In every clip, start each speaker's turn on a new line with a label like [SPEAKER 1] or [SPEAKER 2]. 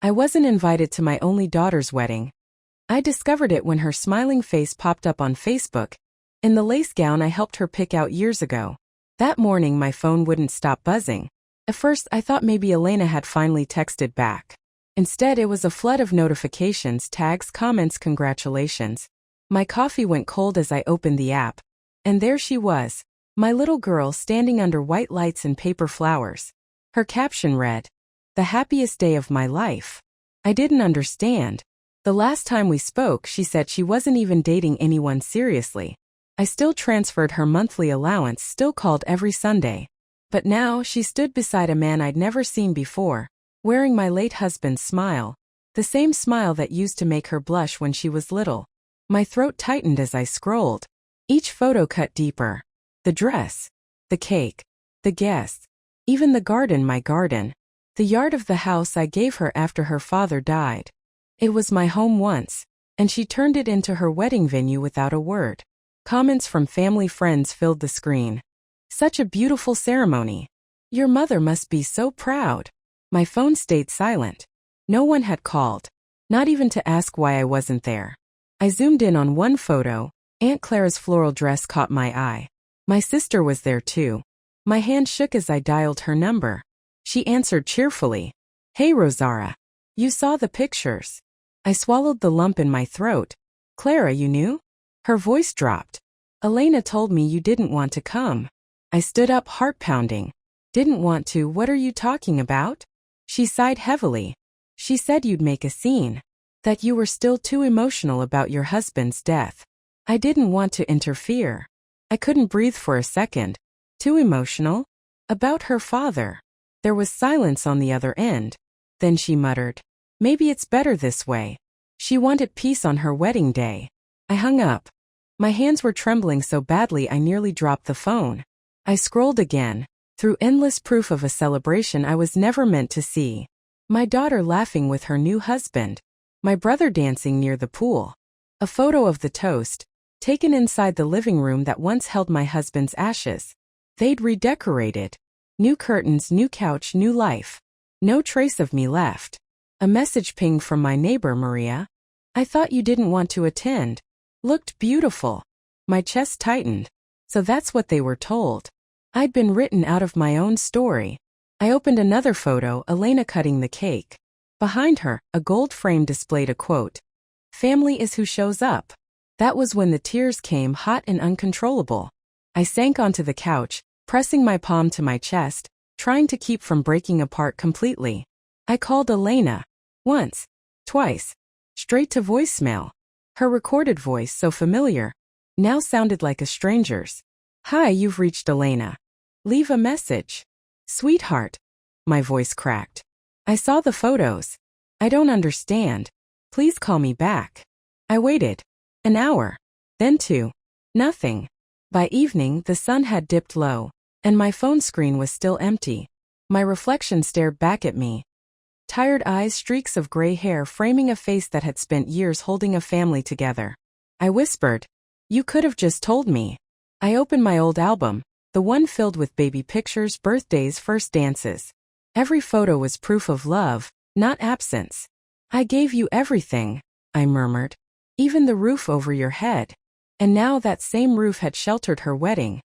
[SPEAKER 1] I wasn't invited to my only daughter's wedding. I discovered it when her smiling face popped up on Facebook, in the lace gown I helped her pick out years ago. That morning my phone wouldn't stop buzzing. At first I thought maybe Elena had finally texted back. Instead it was a flood of notifications, tags, comments, congratulations. My coffee went cold as I opened the app. And there she was, my little girl standing under white lights and paper flowers. Her caption read, "The happiest day of my life." I didn't understand. The last time we spoke she said she wasn't even dating anyone seriously. I still transferred her monthly allowance, still called every Sunday. But now she stood beside a man I'd never seen before, wearing my late husband's smile, the same smile that used to make her blush when she was little. My throat tightened as I scrolled. Each photo cut deeper. The dress, the cake, the guests, even the garden, my garden, the yard of the house I gave her after her father died. It was my home once, and she turned it into her wedding venue without a word. Comments from family friends filled the screen. "Such a beautiful ceremony. Your mother must be so proud." My phone stayed silent. No one had called, not even to ask why I wasn't there. I zoomed in on one photo. Aunt Clara's floral dress caught my eye. My sister was there too. My hand shook as I dialed her number. She answered cheerfully. "Hey Rosara. You saw the pictures." I swallowed the lump in my throat. "Clara, you knew?" Her voice dropped. "Elena told me you didn't want to come." I stood up, heart pounding. "Didn't want to? What are you talking about?" She sighed heavily. "She said you'd make a scene. That you were still too emotional about your husband's death." I didn't want to interfere. I couldn't breathe for a second. Too emotional? About her father? There was silence on the other end. Then she muttered, "Maybe it's better this way." She wanted peace on her wedding day. I hung up. My hands were trembling so badly I nearly dropped the phone. I scrolled again, through endless proof of a celebration I was never meant to see. My daughter laughing with her new husband. My brother dancing near the pool. A photo of the toast, taken inside the living room that once held my husband's ashes. They'd redecorated. New curtains, new couch, new life. No trace of me left. A message pinged from my neighbor Maria. "I thought you didn't want to attend. Looked beautiful." My chest tightened. So that's what they were told. I'd been written out of my own story. I opened another photo, Elena cutting the cake. Behind her, a gold frame displayed a quote. "Family is who shows up." That was when the tears came, hot and uncontrollable. I sank onto the couch, pressing my palm to my chest, trying to keep from breaking apart completely. I called Elena. Once. Twice. Straight to voicemail. Her recorded voice, so familiar, now sounded like a stranger's. "Hi, you've reached Elena. Leave a message." "Sweetheart." My voice cracked. "I saw the photos. I don't understand. Please call me back." I waited. An hour. Then 2. Nothing. By evening, the sun had dipped low, and my phone screen was still empty. My reflection stared back at me. Tired eyes, streaks of gray hair framing a face that had spent years holding a family together. I whispered, "You could have just told me." I opened my old album, the one filled with baby pictures, birthdays, first dances. Every photo was proof of love, not absence. "I gave you everything," I murmured. "Even the roof over your head." And now that same roof had sheltered her wedding.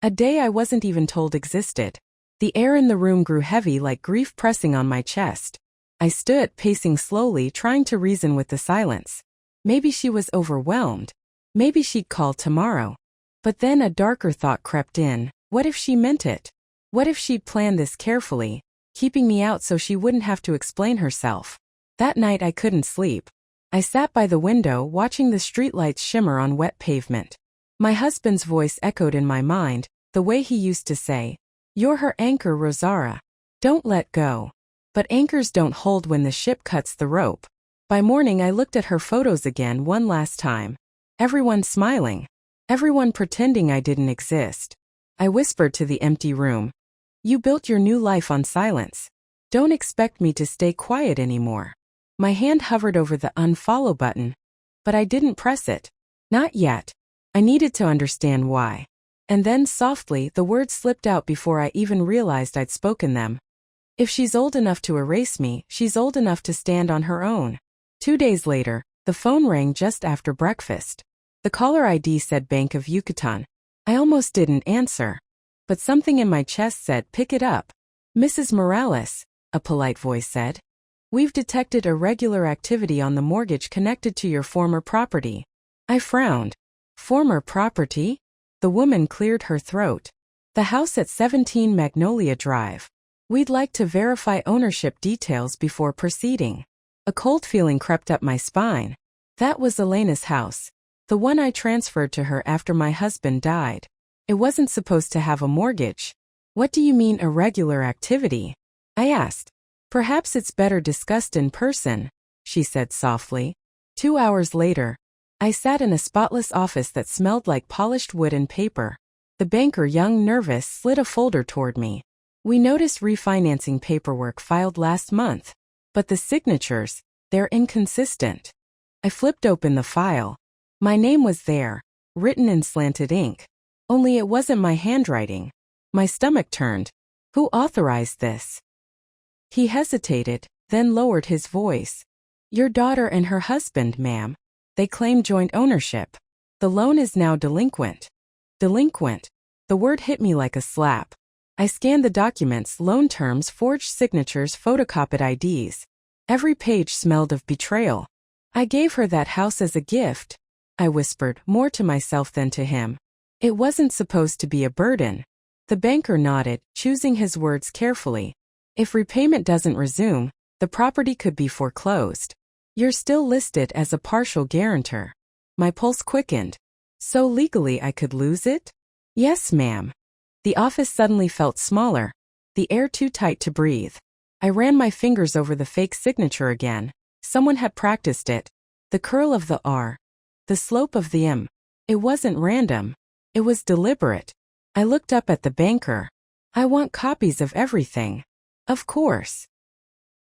[SPEAKER 1] A day I wasn't even told existed. The air in the room grew heavy, like grief pressing on my chest. I stood, pacing slowly, trying to reason with the silence. Maybe she was overwhelmed. Maybe she'd call tomorrow. But then a darker thought crept in. What if she meant it? What if she'd planned this carefully, keeping me out so she wouldn't have to explain herself? That night I couldn't sleep. I sat by the window, watching the streetlights shimmer on wet pavement. My husband's voice echoed in my mind, the way he used to say, "You're her anchor, Rosara. Don't let go." But anchors don't hold when the ship cuts the rope. By morning I looked at her photos again one last time. Everyone smiling. Everyone pretending I didn't exist. I whispered to the empty room. "You built your new life on silence. Don't expect me to stay quiet anymore." My hand hovered over the unfollow button, but I didn't press it. Not yet. I needed to understand why. And then softly the words slipped out before I even realized I'd spoken them. If she's old enough to erase me, she's old enough to stand on her own. 2 days later, the phone rang just after breakfast. The caller ID said Bank of Yucatan. I almost didn't answer. But something in my chest said, pick it up. Mrs. Morales, a polite voice said. We've detected irregular activity on the mortgage connected to your former property. I frowned. Former property? The woman cleared her throat. The house at 17 Magnolia Drive. We'd like to verify ownership details before proceeding. A cold feeling crept up my spine. That was Elena's house. The one I transferred to her after my husband died. It wasn't supposed to have a mortgage. What do you mean irregular activity? I asked. Perhaps it's better discussed in person, she said softly. 2 hours later, I sat in a spotless office that smelled like polished wood and paper. The banker, young, nervous, slid a folder toward me. We noticed refinancing paperwork filed last month. But the signatures, they're inconsistent. I flipped open the file. My name was there, written in slanted ink. Only it wasn't my handwriting. My stomach turned. Who authorized this? He hesitated, then lowered his voice. Your daughter and her husband, ma'am. They claim joint ownership. The loan is now delinquent. Delinquent. The word hit me like a slap. I scanned the documents, loan terms, forged signatures, photocopied IDs. Every page smelled of betrayal. I gave her that house as a gift, I whispered, more to myself than to him. It wasn't supposed to be a burden. The banker nodded, choosing his words carefully. If repayment doesn't resume, the property could be foreclosed. You're still listed as a partial guarantor. My pulse quickened. So legally I could lose it? Yes, ma'am. The office suddenly felt smaller, the air too tight to breathe. I ran my fingers over the fake signature again. Someone had practiced it. The curl of the R. The slope of the M. It wasn't random. It was deliberate. I looked up at the banker. I want copies of everything. Of course.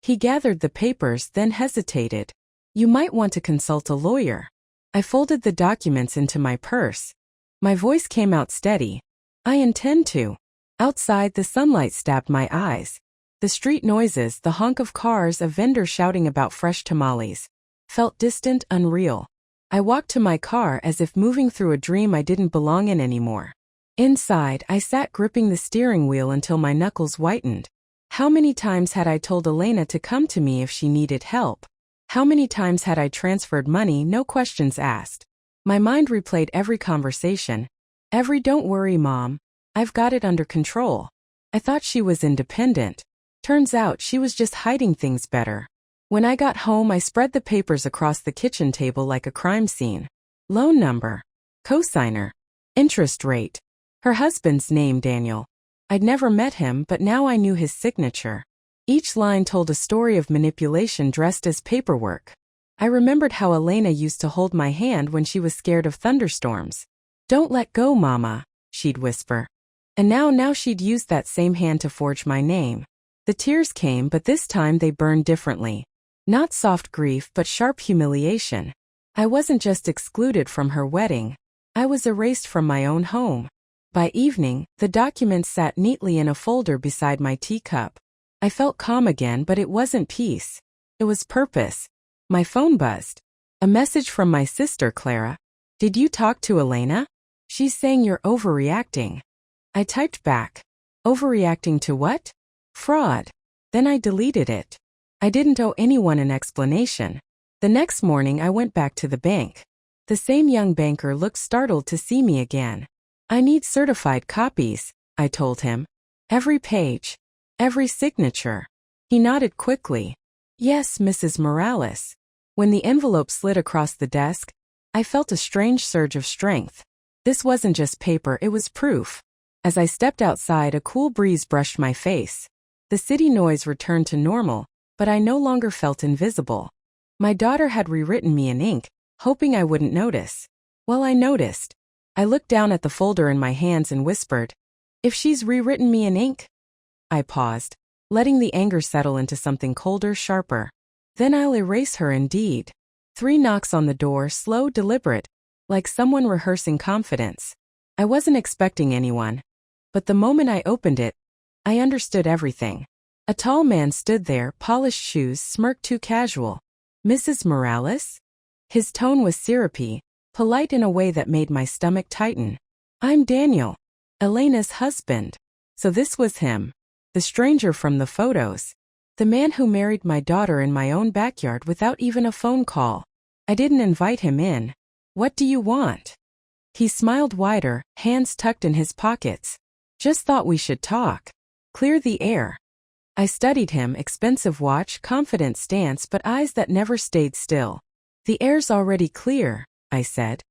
[SPEAKER 1] He gathered the papers, then hesitated. You might want to consult a lawyer. I folded the documents into my purse. My voice came out steady. I intend to. Outside, the sunlight stabbed my eyes. The street noises, the honk of cars, a vendor shouting about fresh tamales, felt distant, unreal. I walked to my car as if moving through a dream I didn't belong in anymore. Inside, I sat gripping the steering wheel until my knuckles whitened. How many times had I told Elena to come to me if she needed help? How many times had I transferred money, no questions asked? My mind replayed every conversation. Every "don't worry, Mom. I've got it under control." I thought she was independent. Turns out she was just hiding things better. When I got home, I spread the papers across the kitchen table like a crime scene. Loan number. Cosigner. Interest rate. Her husband's name, Daniel. I'd never met him, but now I knew his signature. Each line told a story of manipulation dressed as paperwork. I remembered how Elena used to hold my hand when she was scared of thunderstorms. "Don't let go, Mama," she'd whisper. And now she'd used that same hand to forge my name. The tears came, but this time they burned differently. Not soft grief, but sharp humiliation. I wasn't just excluded from her wedding. I was erased from my own home. By evening, the documents sat neatly in a folder beside my teacup. I felt calm again, but it wasn't peace. It was purpose. My phone buzzed. A message from my sister, Clara. "Did you talk to Elena? She's saying you're overreacting." I typed back. Overreacting to what? Fraud. Then I deleted it. I didn't owe anyone an explanation. The next morning I went back to the bank. The same young banker looked startled to see me again. "I need certified copies," I told him. "Every page. Every signature." He nodded quickly. "Yes, Mrs. Morales." When the envelope slid across the desk, I felt a strange surge of strength. This wasn't just paper, it was proof. As I stepped outside, a cool breeze brushed my face. The city noise returned to normal, but I no longer felt invisible. My daughter had rewritten me in ink, hoping I wouldn't notice. Well, I noticed. I looked down at the folder in my hands and whispered, "If she's rewritten me in ink?" I paused, letting the anger settle into something colder, sharper. "Then I'll erase her indeed." 3 knocks on the door, slow, deliberate, like someone rehearsing confidence. I wasn't expecting anyone. But the moment I opened it, I understood everything. A tall man stood there, polished shoes, smirked too casual. Mrs. Morales? His tone was syrupy, polite in a way that made my stomach tighten. I'm Daniel, Elena's husband. So this was him. The stranger from the photos. The man who married my daughter in my own backyard without even a phone call. I didn't invite him in. What do you want? He smiled wider, hands tucked in his pockets. Just thought we should talk. Clear the air. I studied him, expensive watch, confident stance, but eyes that never stayed still. The air's already clear, I said.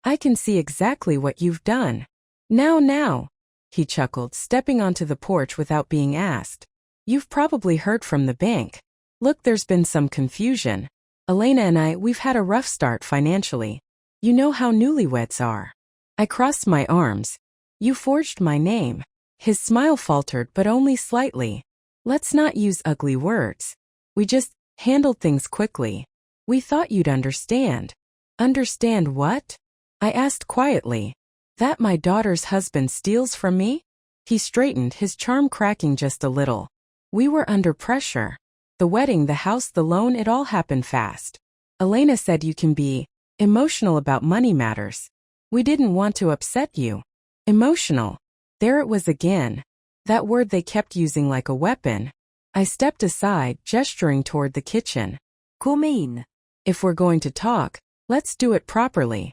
[SPEAKER 1] I can see exactly what you've done. Now, he chuckled, stepping onto the porch without being asked. You've probably heard from the bank. Look, there's been some confusion. Elena and we've had a rough start financially. You know how newlyweds are. I crossed my arms. You forged my name. His smile faltered, but only slightly. Let's not use ugly words. We just handled things quickly. We thought you'd understand. Understand what? I asked quietly. That my daughter's husband steals from me? He straightened, his charm cracking just a little. We were under pressure. The wedding, the house, the loan, it all happened fast. Elena said you can be emotional about money matters. We didn't want to upset you. Emotional. There it was again. That word they kept using like a weapon. I stepped aside, gesturing toward the kitchen. Come in. If we're going to talk, let's do it properly.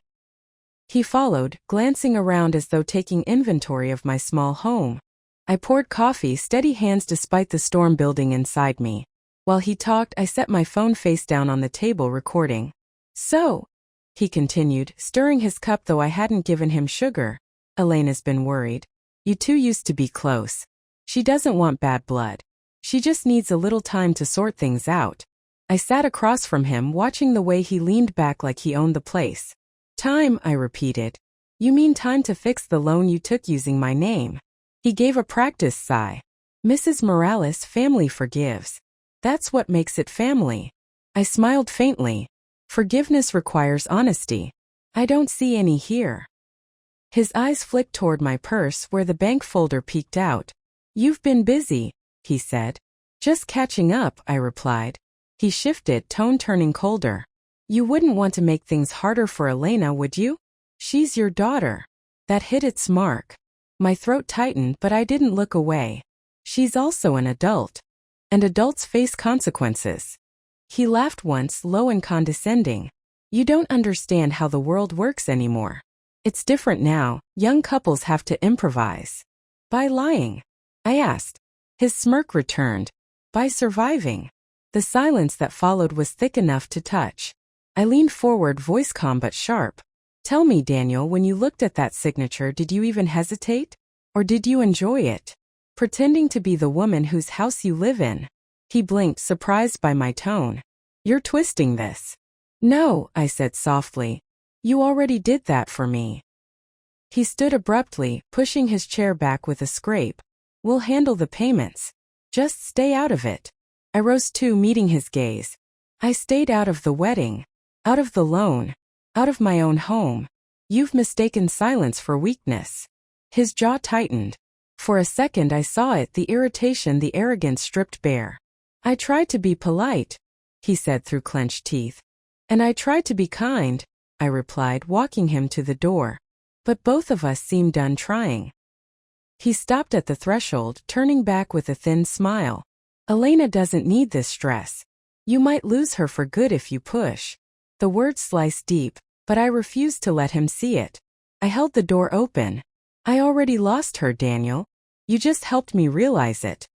[SPEAKER 1] He followed, glancing around as though taking inventory of my small home. I poured coffee, steady hands despite the storm building inside me. While he talked, I set my phone face down on the table, recording. So, he continued, stirring his cup though I hadn't given him sugar. Elena's been worried. You two used to be close. She doesn't want bad blood. She just needs a little time to sort things out. I sat across from him, watching the way he leaned back like he owned the place. Time, I repeated. You mean time to fix the loan you took using my name? He gave a practiced sigh. Mrs. Morales, family forgives. That's what makes it family. I smiled faintly. Forgiveness requires honesty. I don't see any here. His eyes flicked toward my purse where the bank folder peeked out. You've been busy, he said. Just catching up, I replied. He shifted, tone turning colder. You wouldn't want to make things harder for Elena, would you? She's your daughter. That hit its mark. My throat tightened, but I didn't look away. She's also an adult. And adults face consequences. He laughed once, low and condescending. You don't understand how the world works anymore. It's different now. Young couples have to improvise. By lying? I asked. His smirk returned. By surviving. The silence that followed was thick enough to touch. I leaned forward, voice calm but sharp. Tell me, Daniel, when you looked at that signature, did you even hesitate? Or did you enjoy it? Pretending to be the woman whose house you live in. He blinked, surprised by my tone. You're twisting this. No, I said softly. You already did that for me. He stood abruptly, pushing his chair back with a scrape. We'll handle the payments. Just stay out of it. I rose too, meeting his gaze. I stayed out of the wedding. Out of the loan. Out of my own home. You've mistaken silence for weakness. His jaw tightened. For a second I saw it, the irritation, the arrogance stripped bare. I tried to be polite, he said through clenched teeth. And I tried to be kind, I replied, walking him to the door. But both of us seemed done trying. He stopped at the threshold, turning back with a thin smile. Elena doesn't need this stress. You might lose her for good if you push. The words sliced deep, but I refused to let him see it. I held the door open. I already lost her, Daniel. You just helped me realize it.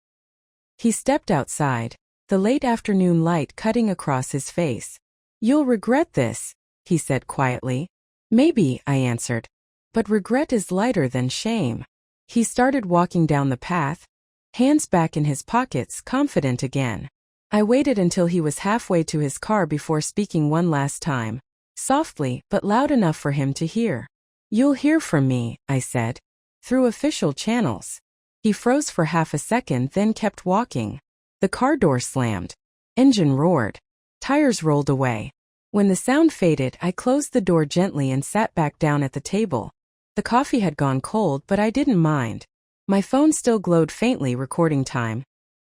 [SPEAKER 1] He stepped outside, the late afternoon light cutting across his face. You'll regret this, he said quietly. Maybe, I answered. But regret is lighter than shame. He started walking down the path, hands back in his pockets, confident again. I waited until he was halfway to his car before speaking one last time, softly but loud enough for him to hear. You'll hear from me, I said, through official channels. He froze for half a second, then kept walking. The car door slammed. Engine roared. Tires rolled away. When the sound faded, I closed the door gently and sat back down at the table. The coffee had gone cold, but I didn't mind. My phone still glowed faintly, recording time.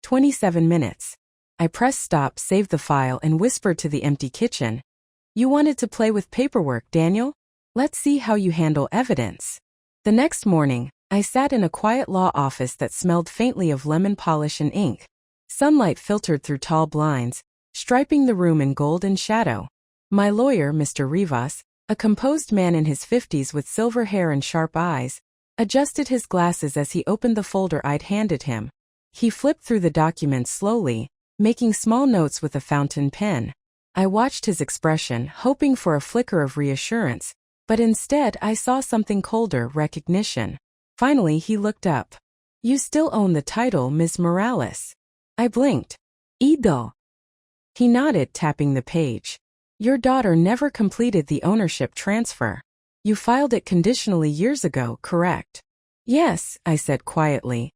[SPEAKER 1] 27 minutes. I pressed stop, saved the file, and whispered to the empty kitchen. You wanted to play with paperwork, Daniel? Let's see how you handle evidence. The next morning, I sat in a quiet law office that smelled faintly of lemon polish and ink. Sunlight filtered through tall blinds, striping the room in gold and shadow. My lawyer, Mr. Rivas, a composed man in his 50s with silver hair and sharp eyes, adjusted his glasses as he opened the folder I'd handed him. He flipped through the documents slowly, making small notes with a fountain pen. I watched his expression, hoping for a flicker of reassurance, but instead I saw something colder: recognition. Finally he looked up. You still own the title, Ms. Morales. I blinked. Ido. He nodded, tapping the page. Your daughter never completed the ownership transfer. You filed it conditionally years ago, correct? Yes, I said quietly.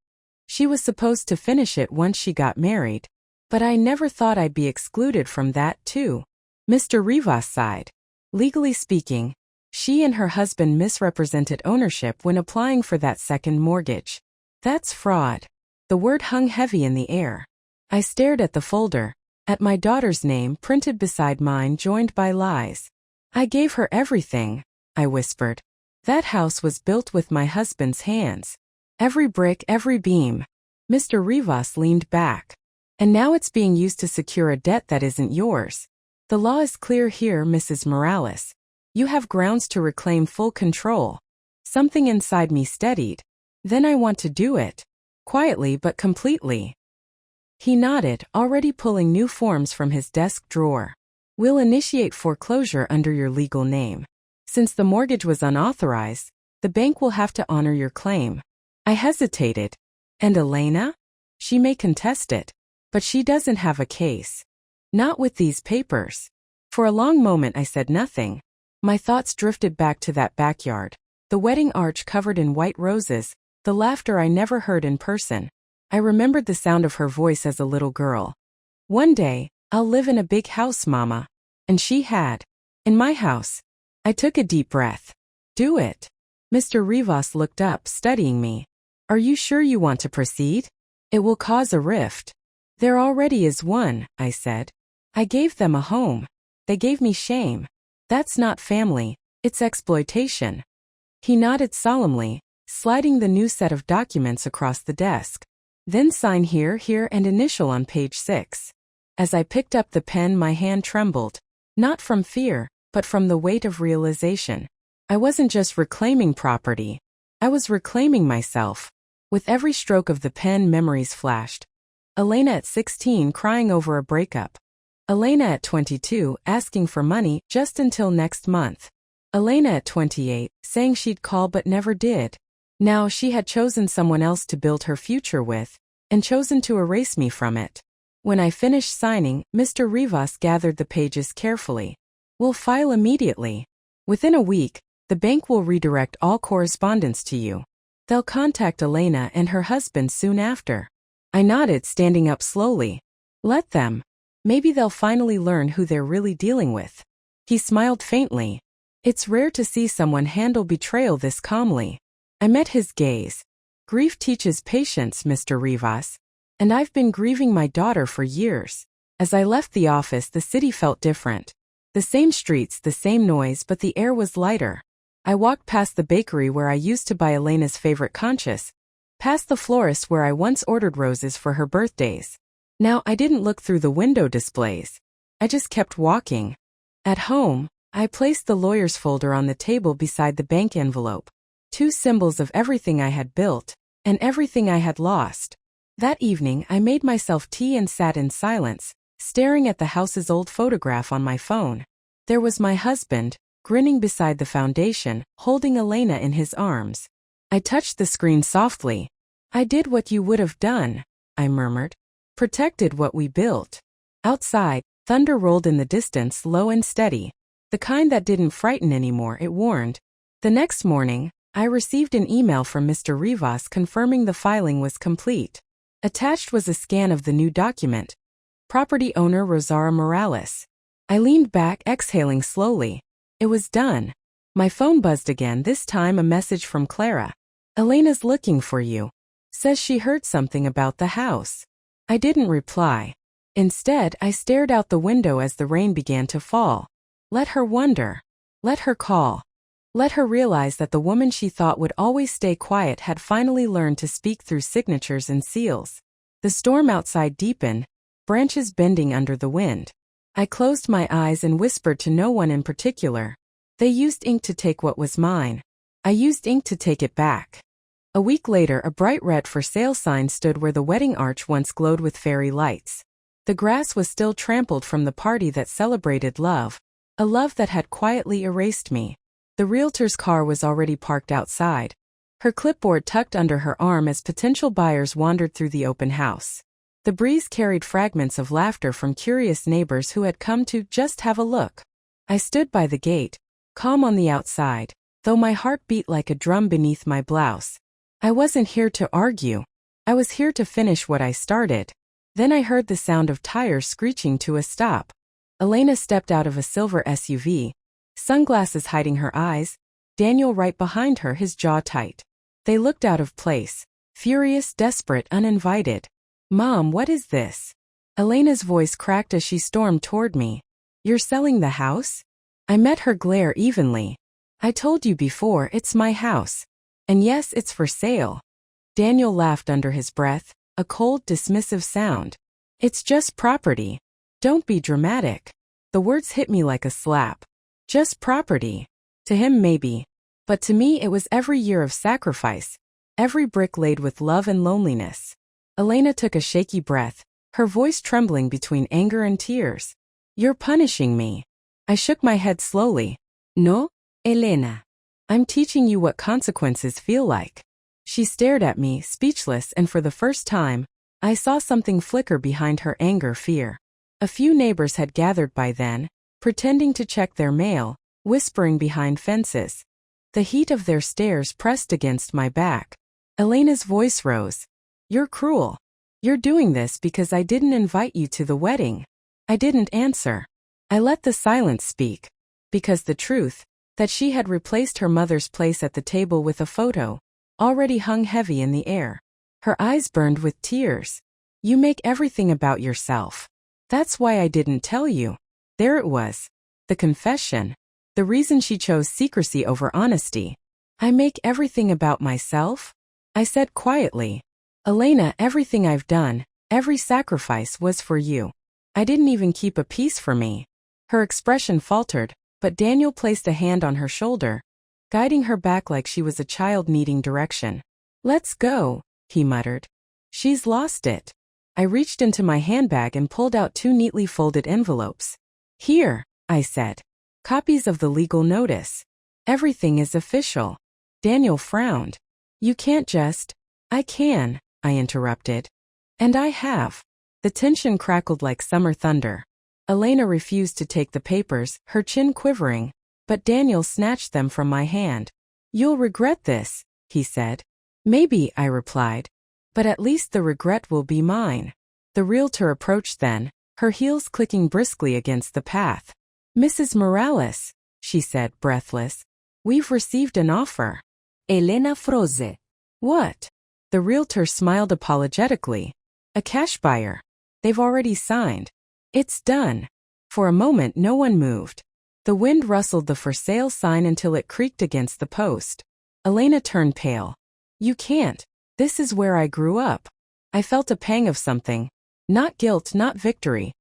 [SPEAKER 1] She was supposed to finish it once she got married. But I never thought I'd be excluded from that, too. Mr. Rivas sighed. Legally speaking, she and her husband misrepresented ownership when applying for that second mortgage. That's fraud. The word hung heavy in the air. I stared at the folder, at my daughter's name printed beside mine, joined by lies. I gave her everything, I whispered. That house was built with my husband's hands. Every brick, every beam. Mr. Rivas leaned back. And now it's being used to secure a debt that isn't yours. The law is clear here, Mrs. Morales. You have grounds to reclaim full control. Something inside me steadied. Then I want to do it. Quietly but completely. He nodded, already pulling new forms from his desk drawer. We'll initiate foreclosure under your legal name. Since the mortgage was unauthorized, the bank will have to honor your claim. I hesitated. And Elena? She may contest it. But she doesn't have a case. Not with these papers. For a long moment I said nothing. My thoughts drifted back to that backyard. The wedding arch covered in white roses, the laughter I never heard in person. I remembered the sound of her voice as a little girl. One day, I'll live in a big house, Mama. And she had. In my house. I took a deep breath. Do it. Mr. Rivas looked up, studying me. Are you sure you want to proceed? It will cause a rift. There already is one, I said. I gave them a home. They gave me shame. That's not family, it's exploitation. He nodded solemnly, sliding the new set of documents across the desk. Then sign here, here, and initial on page 6. As I picked up the pen, my hand trembled. Not from fear, but from the weight of realization. I wasn't just reclaiming property. I was reclaiming myself. With every stroke of the pen, memories flashed. Elena at 16 crying over a breakup. Elena at 22 asking for money just until next month. Elena at 28 saying she'd call but never did. Now she had chosen someone else to build her future with, and chosen to erase me from it. When I finished signing, Mr. Rivas gathered the pages carefully. We'll file immediately. Within a week, the bank will redirect all correspondence to you. They'll contact Elena and her husband soon after. I nodded, standing up slowly. Let them. Maybe they'll finally learn who they're really dealing with. He smiled faintly. It's rare to see someone handle betrayal this calmly. I met his gaze. Grief teaches patience, Mr. Rivas. And I've been grieving my daughter for years. As I left the office, the city felt different. The same streets, the same noise, but the air was lighter. I walked past the bakery where I used to buy Elena's favorite conchas. Past the florist where I once ordered roses for her birthdays. Now I didn't look through the window displays. I just kept walking. At home, I placed the lawyer's folder on the table beside the bank envelope. 2 symbols of everything I had built, and everything I had lost. That evening I made myself tea and sat in silence, staring at the house's old photograph on my phone. There was my husband, grinning beside the foundation, holding Elena in his arms. I touched the screen softly. I did what you would have done, I murmured. Protected what we built. Outside, thunder rolled in the distance, low and steady. The kind that didn't frighten anymore, it warned. The next morning, I received an email from Mr. Rivas confirming the filing was complete. Attached was a scan of the new document. Property owner Rosaura Morales. I leaned back, exhaling slowly. It was done. My phone buzzed again, this time a message from Clara. Elena's looking for you. Says she heard something about the house. I didn't reply. Instead, I stared out the window as the rain began to fall. Let her wonder. Let her call. Let her realize that the woman she thought would always stay quiet had finally learned to speak through signatures and seals. The storm outside deepened, branches bending under the wind. I closed my eyes and whispered to no one in particular. They used ink to take what was mine. I used ink to take it back. A week later, a bright red for sale sign stood where the wedding arch once glowed with fairy lights. The grass was still trampled from the party that celebrated love, a love that had quietly erased me. The realtor's car was already parked outside, her clipboard tucked under her arm as potential buyers wandered through the open house. The breeze carried fragments of laughter from curious neighbors who had come to just have a look. I stood by the gate, calm on the outside, though my heart beat like a drum beneath my blouse. I wasn't here to argue. I was here to finish what I started. Then I heard the sound of tires screeching to a stop. Elena stepped out of a silver SUV, sunglasses hiding her eyes, Daniel right behind her, his jaw tight. They looked out of place, furious, desperate, uninvited. "Mom, what is this?" Elena's voice cracked as she stormed toward me. "You're selling the house?" I met her glare evenly. "I told you before, it's my house. And yes, it's for sale." Daniel laughed under his breath, a cold, dismissive sound. "It's just property. Don't be dramatic." The words hit me like a slap. Just property. To him maybe. But to me it was every year of sacrifice. Every brick laid with love and loneliness. Elena took a shaky breath, her voice trembling between anger and tears. "You're punishing me." I shook my head slowly. "No, Elena. I'm teaching you what consequences feel like." She stared at me, speechless, and for the first time, I saw something flicker behind her anger, fear. A few neighbors had gathered by then, pretending to check their mail, whispering behind fences. The heat of their stares pressed against my back. Elena's voice rose. "You're cruel. You're doing this because I didn't invite you to the wedding." I didn't answer. I let the silence speak. Because the truth, that she had replaced her mother's place at the table with a photo, already hung heavy in the air. Her eyes burned with tears. "You make everything about yourself. That's why I didn't tell you." There it was. The confession. The reason she chose secrecy over honesty. "I make everything about myself?" I said quietly. "Elena, everything I've done, every sacrifice was for you. I didn't even keep a piece for me." Her expression faltered, but Daniel placed a hand on her shoulder, guiding her back like she was a child needing direction. "Let's go," he muttered. "She's lost it." I reached into my handbag and pulled out 2 neatly folded envelopes. "Here," I said. "Copies of the legal notice. Everything is official." Daniel frowned. "You can't just—" "I can," I interrupted. "And I have." The tension crackled like summer thunder. Elena refused to take the papers, her chin quivering, but Daniel snatched them from my hand. "You'll regret this," he said. "Maybe," I replied. "But at least the regret will be mine." The realtor approached then, her heels clicking briskly against the path. "Mrs. Morales," she said, breathless. "We've received an offer." Elena froze. "What?" The realtor smiled apologetically. "A cash buyer. They've already signed. It's done." For a moment no one moved. The wind rustled the for sale sign until it creaked against the post. Elena turned pale. "You can't. This is where I grew up." I felt a pang of something. Not guilt, not victory.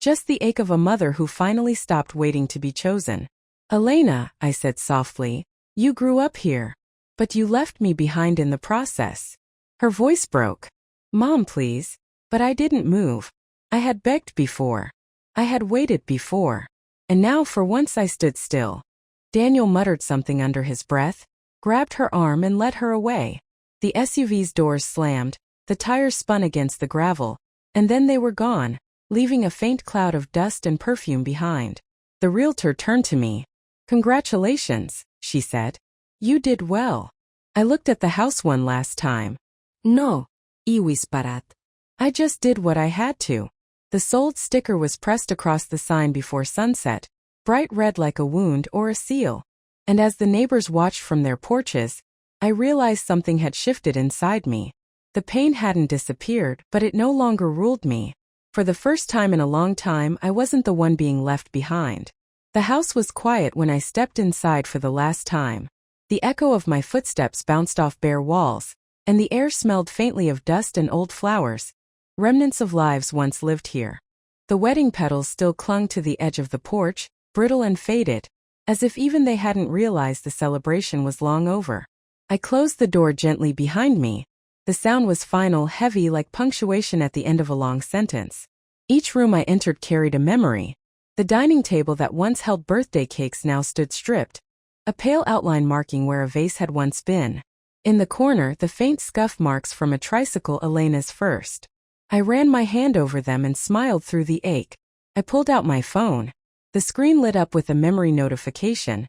[SPEAKER 1] Just the ache of a mother who finally stopped waiting to be chosen. "Elena," I said softly, "you grew up here. But you left me behind in the process." Her voice broke. "Mom, please." But I didn't move. I had begged before. I had waited before. And now for once I stood still. Daniel muttered something under his breath, grabbed her arm and led her away. The SUV's doors slammed, the tires spun against the gravel, and then they were gone, leaving a faint cloud of dust and perfume behind. The realtor turned to me. "Congratulations," she said. "You did well." I looked at the house one last time. "No, iwisparat." I just did what I had to. The sold sticker was pressed across the sign before sunset, bright red like a wound or a seal. And as the neighbors watched from their porches, I realized something had shifted inside me. The pain hadn't disappeared, but it no longer ruled me. For the first time in a long time, I wasn't the one being left behind. The house was quiet when I stepped inside for the last time. The echo of my footsteps bounced off bare walls, and the air smelled faintly of dust and old flowers, remnants of lives once lived here. The wedding petals still clung to the edge of the porch, brittle and faded, as if even they hadn't realized the celebration was long over. I closed the door gently behind me. The sound was final, heavy like punctuation at the end of a long sentence. Each room I entered carried a memory. The dining table that once held birthday cakes now stood stripped, a pale outline marking where a vase had once been. In the corner, the faint scuff marks from a tricycle, Elena's first. I ran my hand over them and smiled through the ache. I pulled out my phone. The screen lit up with a memory notification.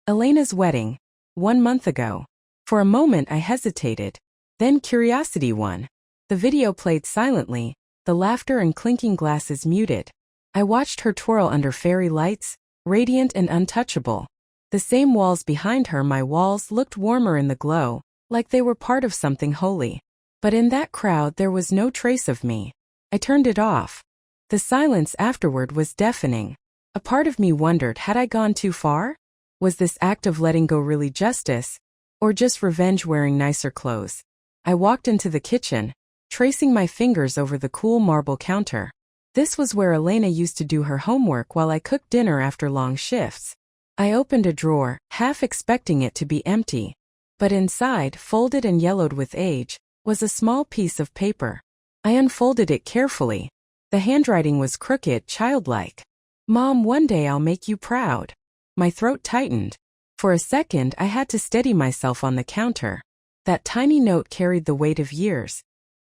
[SPEAKER 1] Elena's wedding. 1 month ago. For a moment I hesitated. Then curiosity won. The video played silently, the laughter and clinking glasses muted. I watched her twirl under fairy lights, radiant and untouchable. The same walls behind her, my walls, looked warmer in the glow, like they were part of something holy. But in that crowd there was no trace of me. I turned it off. The silence afterward was deafening. A part of me wondered, had I gone too far? Was this act of letting go really justice, or just revenge wearing nicer clothes? I walked into the kitchen, tracing my fingers over the cool marble counter. This was where Elena used to do her homework while I cooked dinner after long shifts. I opened a drawer, half expecting it to be empty. But inside, folded and yellowed with age, was a small piece of paper. I unfolded it carefully. The handwriting was crooked, childlike. "Mom, one day I'll make you proud." My throat tightened. For a second I had to steady myself on the counter. That tiny note carried the weight of years.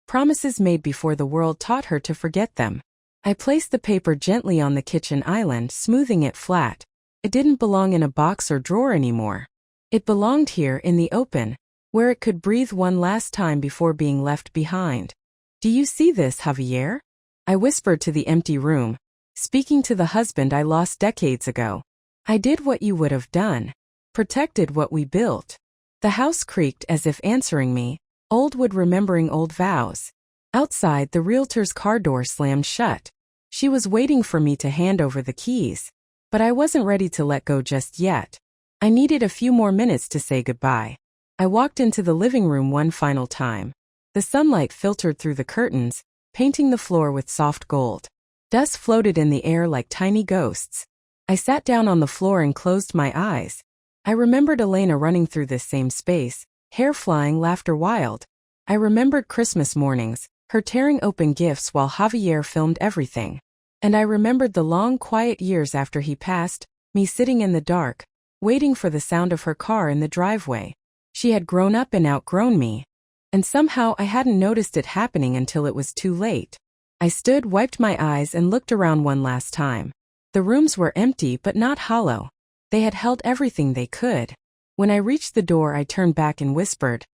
[SPEAKER 1] Promises made before the world taught her to forget them. I placed the paper gently on the kitchen island, smoothing it flat. It didn't belong in a box or drawer anymore. It belonged here in the open, where it could breathe one last time before being left behind. "Do you see this, Javier?" I whispered to the empty room, speaking to the husband I lost decades ago. "I did what you would have done. Protected what we built." The house creaked as if answering me, old wood remembering old vows. Outside, the realtor's car door slammed shut. She was waiting for me to hand over the keys. But I wasn't ready to let go just yet. I needed a few more minutes to say goodbye. I walked into the living room one final time. The sunlight filtered through the curtains, painting the floor with soft gold. Dust floated in the air like tiny ghosts. I sat down on the floor and closed my eyes. I remembered Elena running through this same space, hair flying, laughter wild. I remembered Christmas mornings, her tearing open gifts while Javier filmed everything. And I remembered the long, quiet years after he passed, me sitting in the dark, waiting for the sound of her car in the driveway. She had grown up and outgrown me. And somehow I hadn't noticed it happening until it was too late. I stood, wiped my eyes, and looked around one last time. The rooms were empty but not hollow. They had held everything they could. When I reached the door, I turned back and whispered,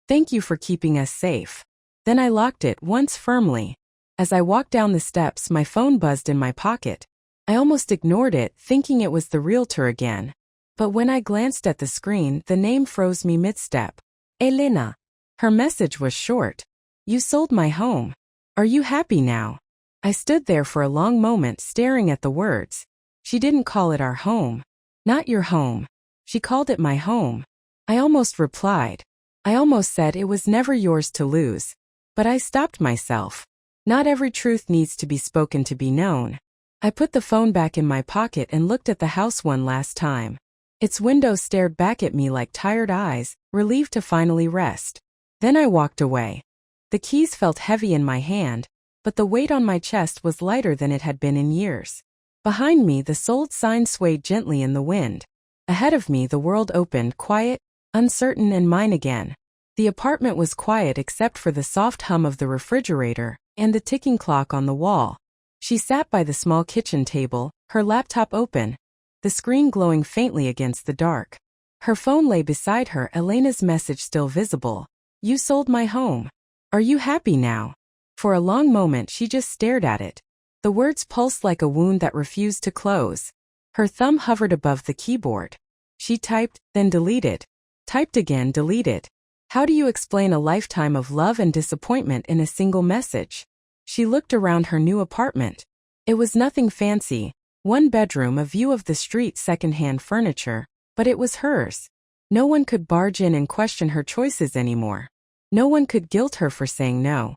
[SPEAKER 1] "Thank you for keeping us safe." Then I locked it once firmly. As I walked down the steps, my phone buzzed in my pocket. I almost ignored it, thinking it was the realtor again. But when I glanced at the screen, the name froze me mid-step. Elena. Her message was short. "You sold my home. Are you happy now?" I stood there for a long moment, staring at the words. She didn't call it our home. Not your home. She called it my home. I almost replied. I almost said it was never yours to lose. But I stopped myself. Not every truth needs to be spoken to be known. I put the phone back in my pocket and looked at the house one last time. Its windows stared back at me like tired eyes, relieved to finally rest. Then I walked away. The keys felt heavy in my hand, but the weight on my chest was lighter than it had been in years. Behind me, the sold sign swayed gently in the wind. Ahead of me, the world opened, quiet, uncertain, and mine again. The apartment was quiet except for the soft hum of the refrigerator and the ticking clock on the wall. She sat by the small kitchen table, her laptop open, the screen glowing faintly against the dark. Her phone lay beside her, Elena's message still visible. "You sold my home. Are you happy now?" For a long moment she just stared at it. The words pulsed like a wound that refused to close. Her thumb hovered above the keyboard. She typed, then deleted. Typed again, deleted. How do you explain a lifetime of love and disappointment in a single message? She looked around her new apartment. It was nothing fancy, one bedroom, a view of the street, second-hand furniture, but it was hers. No one could barge in and question her choices anymore. No one could guilt her for saying no.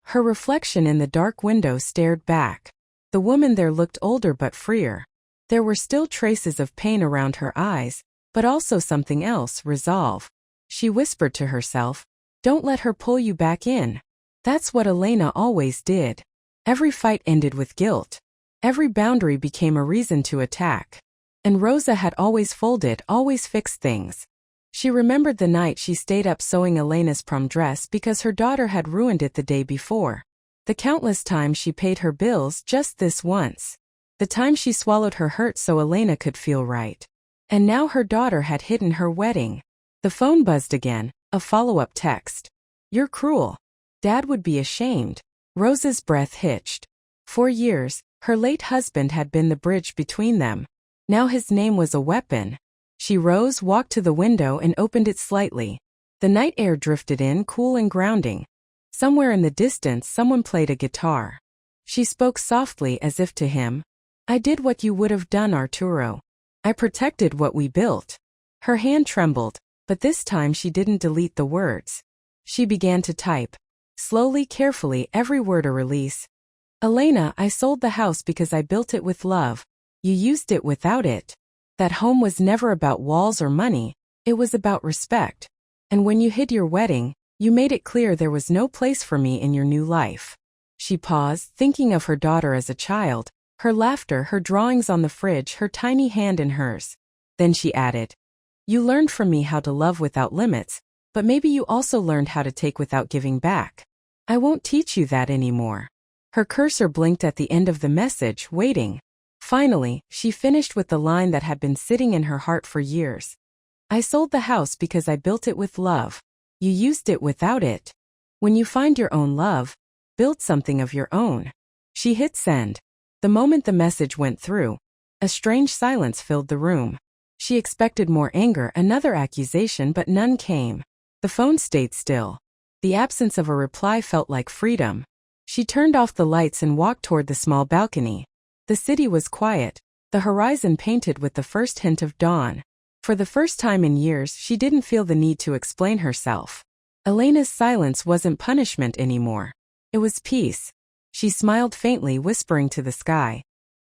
[SPEAKER 1] Her reflection in the dark window stared back. The woman there looked older but freer. There were still traces of pain around her eyes, but also something else, resolve. She whispered to herself, "Don't let her pull you back in." That's what Elena always did. Every fight ended with guilt. Every boundary became a reason to attack. And Rosa had always folded, always fixed things. She remembered the night she stayed up sewing Elena's prom dress because her daughter had ruined it the day before. The countless times she paid her bills just this once. The time she swallowed her hurt so Elena could feel right. And now her daughter had hidden her wedding. The phone buzzed again, a follow-up text. "You're cruel. Dad would be ashamed." Rosa's breath hitched. For years, her late husband had been the bridge between them. Now his name was a weapon. She rose, walked to the window and opened it slightly. The night air drifted in, cool and grounding. Somewhere in the distance someone played a guitar. She spoke softly as if to him. "I did what you would have done, Arturo. I protected what we built." Her hand trembled, but this time she didn't delete the words. She began to type. Slowly, carefully, every word a release. "Elena, I sold the house because I built it with love. You used it without it. That home was never about walls or money, it was about respect. And when you hid your wedding, you made it clear there was no place for me in your new life." She paused, thinking of her daughter as a child, her laughter, her drawings on the fridge, her tiny hand in hers. Then she added, "You learned from me how to love without limits, but maybe you also learned how to take without giving back. I won't teach you that anymore." Her cursor blinked at the end of the message, waiting. Finally, she finished with the line that had been sitting in her heart for years. "I sold the house because I built it with love. You used it without it. When you find your own love, build something of your own." She hit send. The moment the message went through, a strange silence filled the room. She expected more anger, another accusation, but none came. The phone stayed still. The absence of a reply felt like freedom. She turned off the lights and walked toward the small balcony. The city was quiet, the horizon painted with the first hint of dawn. For the first time in years, she didn't feel the need to explain herself. Elena's silence wasn't punishment anymore. It was peace. She smiled faintly, whispering to the sky,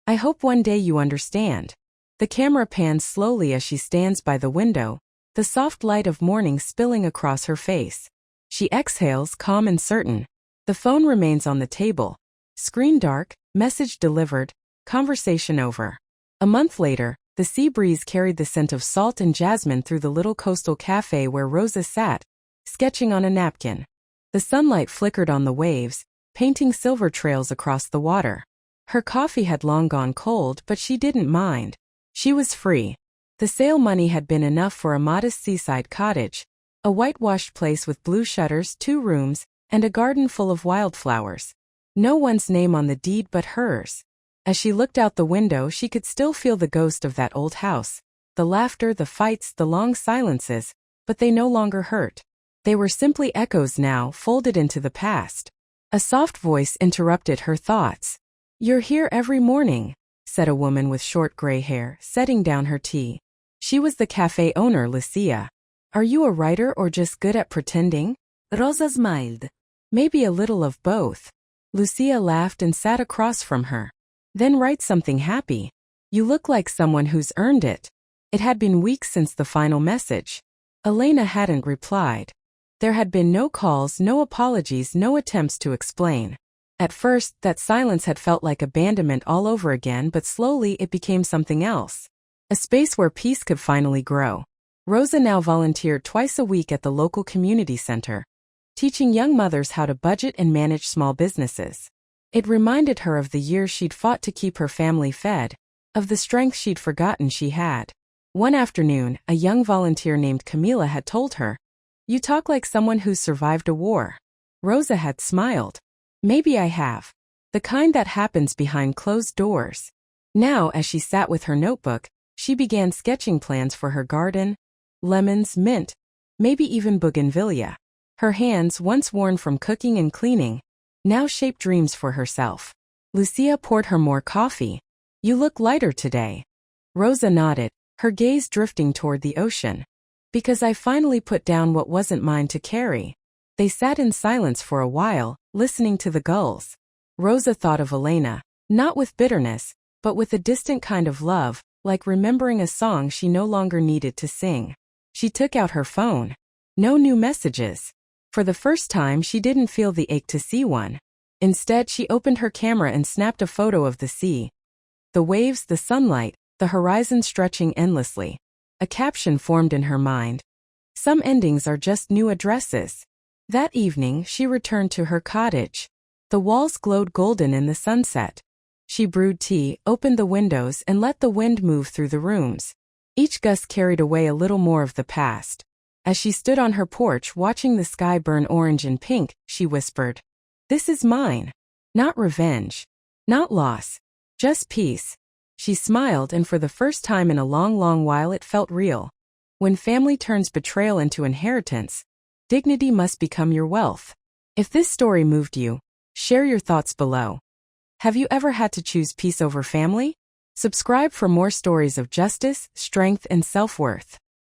[SPEAKER 1] "I hope one day you understand." The camera pans slowly as she stands by the window, the soft light of morning spilling across her face. She exhales, calm and certain. The phone remains on the table. Screen dark, message delivered, conversation over. A month later, the sea breeze carried the scent of salt and jasmine through the little coastal cafe where Rosa sat, sketching on a napkin. The sunlight flickered on the waves, painting silver trails across the water. Her coffee had long gone cold, but she didn't mind. She was free. The sale money had been enough for a modest seaside cottage, a whitewashed place with blue shutters, 2 rooms, and a garden full of wildflowers. No one's name on the deed but hers. As she looked out the window, she could still feel the ghost of that old house. The laughter, the fights, the long silences, but they no longer hurt. They were simply echoes now, folded into the past. A soft voice interrupted her thoughts. "You're here every morning," said a woman with short gray hair, setting down her tea. She was the cafe owner, Lucia. "Are you a writer or just good at pretending?" Rosa smiled. "Maybe a little of both." Lucia laughed and sat across from her. "Then write something happy. You look like someone who's earned it." It had been weeks since the final message. Elena hadn't replied. There had been no calls, no apologies, no attempts to explain. At first, that silence had felt like abandonment all over again, but slowly it became something else. A space where peace could finally grow. Rosa now volunteered twice a week at the local community center, teaching young mothers how to budget and manage small businesses. It reminded her of the years she'd fought to keep her family fed, of the strength she'd forgotten she had. One afternoon, a young volunteer named Camila had told her, "You talk like someone who's survived a war." Rosa had smiled. "Maybe I have. The kind that happens behind closed doors." Now, as she sat with her notebook, she began sketching plans for her garden. Lemons, mint, maybe even bougainvillea. Her hands, once worn from cooking and cleaning, now shaped dreams for herself. Lucia poured her more coffee. You look lighter today. Rosa nodded, her gaze drifting toward the ocean. Because I finally put down what wasn't mine to carry. They sat in silence for a while, listening to the gulls. Rosa thought of Elena, not with bitterness, but with a distant kind of love, like remembering a song she no longer needed to sing. She took out her phone. No new messages. For the first time, she didn't feel the ache to see one. Instead, she opened her camera and snapped a photo of the sea. The waves, the sunlight, the horizon stretching endlessly. A caption formed in her mind. Some endings are just new addresses. That evening, she returned to her cottage. The walls glowed golden in the sunset. She brewed tea, opened the windows, and let the wind move through the rooms. Each gust carried away a little more of the past. As she stood on her porch watching the sky burn orange and pink, she whispered, "This is mine. Not revenge. Not loss. Just peace." She smiled, and for the first time in a long, long while it felt real. When family turns betrayal into inheritance, dignity must become your wealth. If this story moved you, share your thoughts below. Have you ever had to choose peace over family? Subscribe for more stories of justice, strength, and self-worth.